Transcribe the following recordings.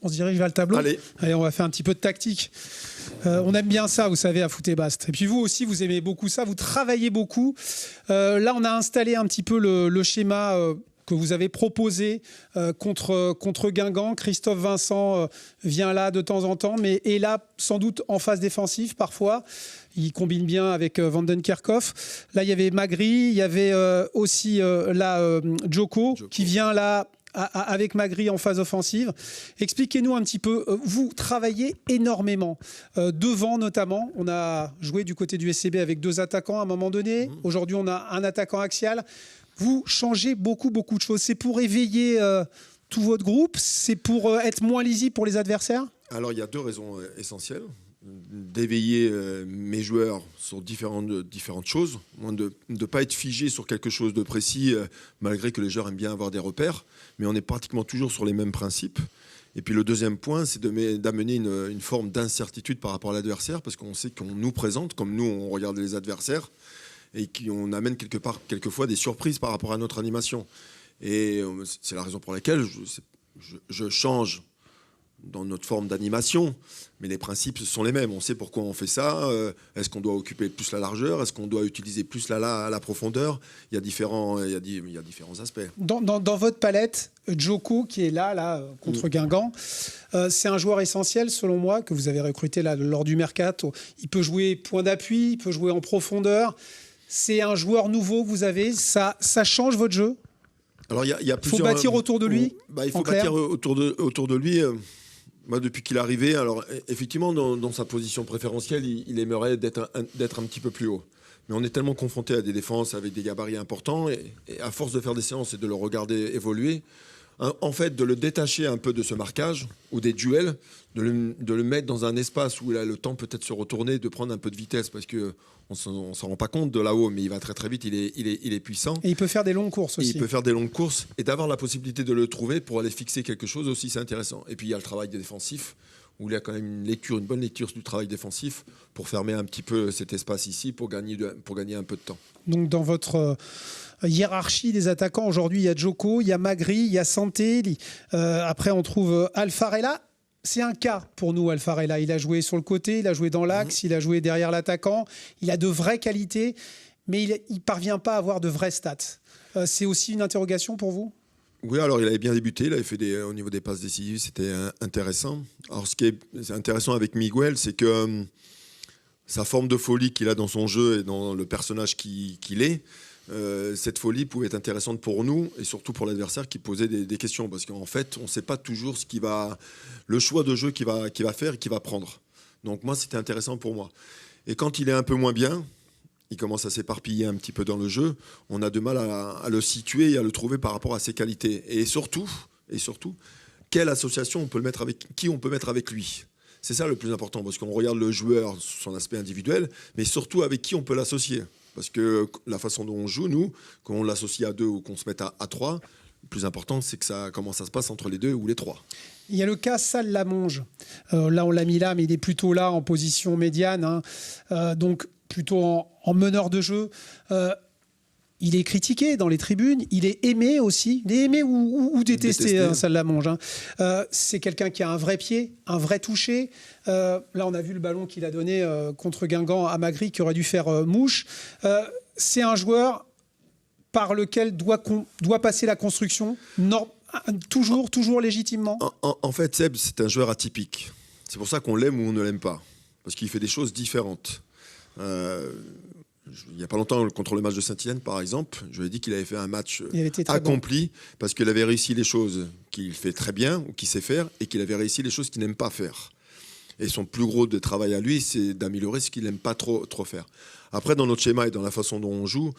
On se dirige vers le tableau. Allez, on va faire un petit peu de tactique. On aime bien ça, vous savez, à Foot et Bast. Et puis vous aussi, vous aimez beaucoup ça, vous travaillez beaucoup. Là, on a installé un petit peu le schéma que vous avez proposé contre Guingamp. Christophe Vincent vient là de temps en temps, mais est là sans doute en phase défensive parfois. Il combine bien avec Van den Kerkhoff. Là, il y avait Magri, il y avait aussi Djoko qui vient là avec Magri en phase offensive. Expliquez-nous un petit peu, vous travaillez énormément, devant notamment, on a joué du côté du SCB avec 2 attaquants à un moment donné, aujourd'hui on a un attaquant axial, vous changez beaucoup de choses, c'est pour éveiller tout votre groupe, c'est pour être moins lisible pour les adversaires? alors il y a 2 raisons essentielles. D'éveiller mes joueurs sur différentes choses, de ne pas être figé sur quelque chose de précis, malgré que les joueurs aiment bien avoir des repères, mais on est pratiquement toujours sur les mêmes principes. Et puis le deuxième point, c'est d'amener une forme d'incertitude par rapport à l'adversaire, parce qu'on sait qu'on nous présente, comme nous on regarde les adversaires, et qu'on amène quelquefois des surprises par rapport à notre animation. Et c'est la raison pour laquelle je change dans notre forme d'animation, mais les principes sont les mêmes. On sait pourquoi on fait ça. Est-ce qu'on doit occuper plus la largeur? Est-ce qu'on doit utiliser plus la profondeur? Il y a différents aspects. Dans votre palette, Djoko, qui est là contre Guingamp, c'est un joueur essentiel, selon moi, que vous avez recruté là, lors du mercato. Il peut jouer point d'appui, il peut jouer en profondeur. C'est un joueur nouveau que vous avez. Ça change votre jeu? Alors, il y a plusieurs... Il faut bâtir autour de lui. Il faut bâtir autour de lui. Moi, depuis qu'il est arrivé, alors effectivement, dans sa position préférentielle, il aimerait d'être un petit peu plus haut. Mais on est tellement confronté à des défenses avec des gabarits importants, et à force de faire des séances et de le regarder évoluer, en fait, de le détacher un peu de ce marquage ou des duels, de le mettre dans un espace où il a le temps peut-être de se retourner, de prendre un peu de vitesse, parce que on s'en rend pas compte de là-haut, mais il va très vite, il est puissant. Et il peut faire des longues courses aussi. Il peut faire des longues courses, et d'avoir la possibilité de le trouver pour aller fixer quelque chose aussi, c'est intéressant. Et puis il y a le travail défensif, où il y a quand même une bonne lecture du travail défensif pour fermer un petit peu cet espace ici, pour gagner un peu de temps. Donc dans votre hiérarchie des attaquants, aujourd'hui il y a Djoko, il y a Magri, il y a Santé, après on trouve Alfarella. C'est un cas pour nous, Alfarella. Il a joué sur le côté, il a joué dans l'axe, il a joué derrière l'attaquant. Il a de vraies qualités, mais il ne parvient pas à avoir de vraies stats. C'est aussi une interrogation pour vous? Oui, alors il avait bien débuté, il avait fait au niveau des passes décisives, c'était intéressant. Alors ce qui est intéressant avec Miguel, c'est que sa forme de folie qu'il a dans son jeu et dans le personnage qu'il est, cette folie pouvait être intéressante pour nous et surtout pour l'adversaire qui posait des questions, parce qu'en fait on ne sait pas toujours le choix de jeu qu'il va faire et qu'il va prendre. Donc moi c'était intéressant pour moi. Et quand il est un peu moins bien, il commence à s'éparpiller un petit peu dans le jeu, on a de mal à le situer et à le trouver par rapport à ses qualités. Et surtout, quelle association qui on peut mettre avec lui. C'est ça le plus important, parce qu'on regarde le joueur, son aspect individuel, mais surtout avec qui on peut l'associer. Parce que la façon dont on joue, nous, qu'on l'associe à 2 ou qu'on se mette à 3, le plus important, c'est comment ça se passe entre les 2 ou les 3. Il y a le cas Salle-Lamonge. Là, on l'a mis là, mais il est plutôt là en position médiane. Donc, plutôt en meneur de jeu. Il est critiqué dans les tribunes, il est aimé aussi. Il est aimé ou détesté, Salle-Lamonge. C'est quelqu'un qui a un vrai pied, un vrai toucher. Là, on a vu le ballon qu'il a donné contre Guingamp à Magri, qui aurait dû faire mouche. C'est un joueur par lequel doit passer la construction, toujours légitimement. En fait, Seb, c'est un joueur atypique. C'est pour ça qu'on l'aime ou on ne l'aime pas. Parce qu'il fait des choses différentes. Il n'y a pas longtemps, contre le match de Saint-Étienne, par exemple, je lui ai dit qu'il avait fait un match accompli parce qu'il avait réussi les choses qu'il fait très bien ou qu'il sait faire et qu'il avait réussi les choses qu'il n'aime pas faire. Et son plus gros de travail à lui, c'est d'améliorer ce qu'il n'aime pas trop faire. Après, dans notre schéma et dans la façon dont on joue,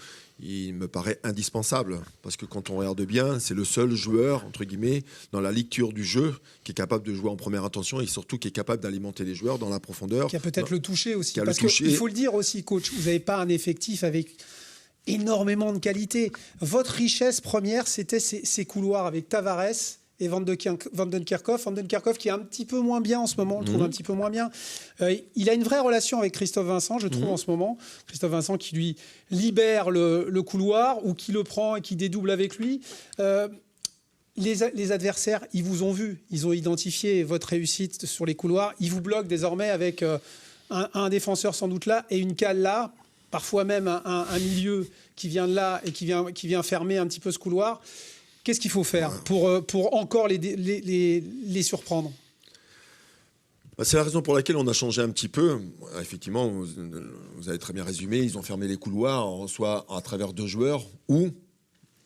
il me paraît indispensable. Parce que quand on regarde bien, c'est le seul joueur, entre guillemets, dans la lecture du jeu, qui est capable de jouer en première intention et surtout qui est capable d'alimenter les joueurs dans la profondeur. Qui a peut-être le toucher aussi. Parce qu'il faut le dire aussi, coach, vous n'avez pas un effectif avec énormément de qualité. Votre richesse première, c'était ces couloirs avec Tavares et Van den Kerkhoff. Van den Kerkhoff qui est un petit peu moins bien en ce moment, on le trouve un petit peu moins bien. Il a une vraie relation avec Christophe Vincent, je trouve, en ce moment. Christophe Vincent qui lui libère le couloir ou qui le prend et qui dédouble avec lui. Il les adversaires, ils vous ont vu, ils ont identifié votre réussite sur les couloirs, ils vous bloquent désormais avec un défenseur sans doute là et une cale là, parfois même un milieu qui vient de là et qui vient fermer un petit peu ce couloir. Qu'est-ce qu'il faut faire pour encore les surprendre ? C'est la raison pour laquelle on a changé un petit peu. Effectivement, vous avez très bien résumé, ils ont fermé les couloirs, soit à travers 2 joueurs, ou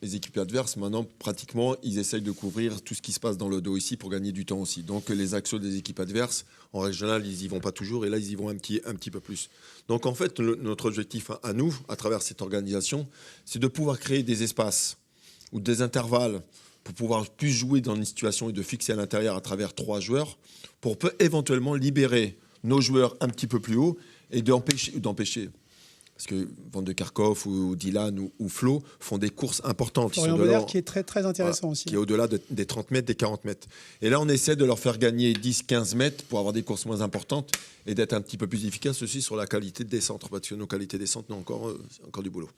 les équipes adverses, maintenant, pratiquement, ils essayent de couvrir tout ce qui se passe dans le dos ici pour gagner du temps aussi. Donc les axiaux des équipes adverses, en régional, ils n'y vont pas toujours, et là, ils y vont un petit peu plus. Donc en fait, notre objectif à nous, à travers cette organisation, c'est de pouvoir créer des espaces ou des intervalles pour pouvoir plus jouer dans une situation et de fixer à l'intérieur à travers 3 joueurs, pour éventuellement libérer nos joueurs un petit peu plus haut et d'empêcher. Parce que Van de Kerkhoff ou Dylan ou Flo font des courses importantes. Florian Belair qui est très, très intéressant aussi. Qui est au-delà des 30 mètres, des 40 mètres. Et là, on essaie de leur faire gagner 10-15 mètres pour avoir des courses moins importantes et d'être un petit peu plus efficace aussi sur la qualité des centres. Parce que nos qualités des centres, encore du boulot.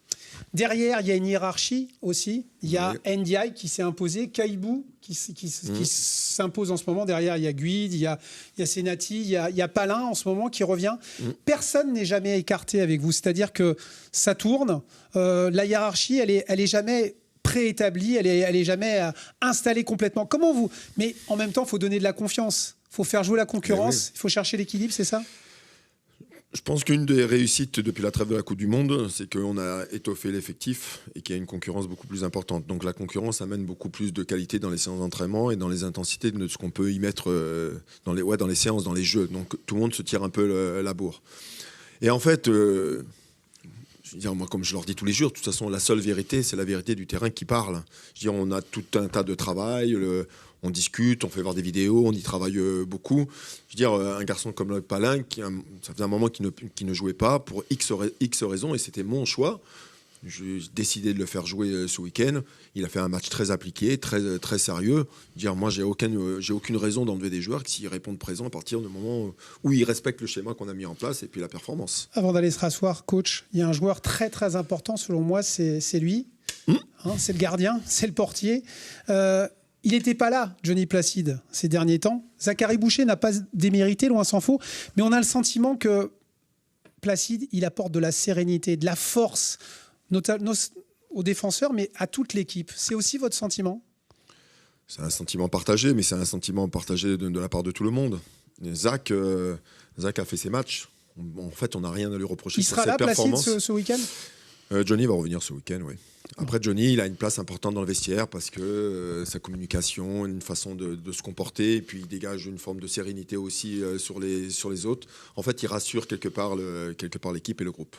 Derrière, il y a une hiérarchie aussi. Il y a Ndiaye qui s'est imposé, Kaibou qui s'impose en ce moment. Derrière, il y a Guide, il y a Senati, il y a Palin en ce moment qui revient. Personne n'est jamais écarté avec vous. C'est-à-dire que ça tourne. La hiérarchie, elle est jamais préétablie, elle est jamais installée complètement. Comment vous... Mais en même temps, il faut donner de la confiance. Il faut faire jouer la concurrence. Il faut chercher l'équilibre, c'est ça ? Je pense qu'une des réussites depuis la trêve de la Coupe du Monde, c'est qu'on a étoffé l'effectif et qu'il y a une concurrence beaucoup plus importante. Donc la concurrence amène beaucoup plus de qualité dans les séances d'entraînement et dans les intensités de ce qu'on peut y mettre dans les séances, dans les jeux. Donc tout le monde se tire un peu la bourre. Et en fait, je veux dire, moi, comme je leur dis tous les jours, de toute façon, la seule vérité, c'est la vérité du terrain qui parle. Je veux dire, on a tout un tas de travail, on discute, on fait voir des vidéos, on y travaille beaucoup. Je veux dire, un garçon comme le Palin, ça faisait un moment qu'il ne jouait pas pour X raisons, et c'était mon choix. J'ai décidé de le faire jouer ce week-end. Il a fait un match très appliqué, très, très sérieux. Dire, moi, j'ai aucune raison d'enlever des joueurs s'ils répondent présents à partir du moment où ils respectent le schéma qu'on a mis en place et puis la performance. Avant d'aller se rasseoir, coach, il y a un joueur très très important selon moi, c'est lui. C'est le gardien, c'est le portier. Il n'était pas là, Johnny Placide, ces derniers temps. Zachary Boucher n'a pas démérité, loin s'en faut. Mais on a le sentiment que Placide, il apporte de la sérénité, de la force aux défenseurs, mais à toute l'équipe. C'est aussi votre sentiment ? C'est un sentiment partagé, mais c'est un sentiment partagé de la part de tout le monde. Zach a fait ses matchs. En fait, on n'a rien à lui reprocher sur ses performances. Il sera là, Placide, ce week-end ? Johnny va revenir ce week-end, oui. Après, Johnny, il a une place importante dans le vestiaire parce que sa communication, une façon de se comporter, et puis il dégage une forme de sérénité aussi sur les autres. En fait, il rassure quelque part l'équipe et le groupe.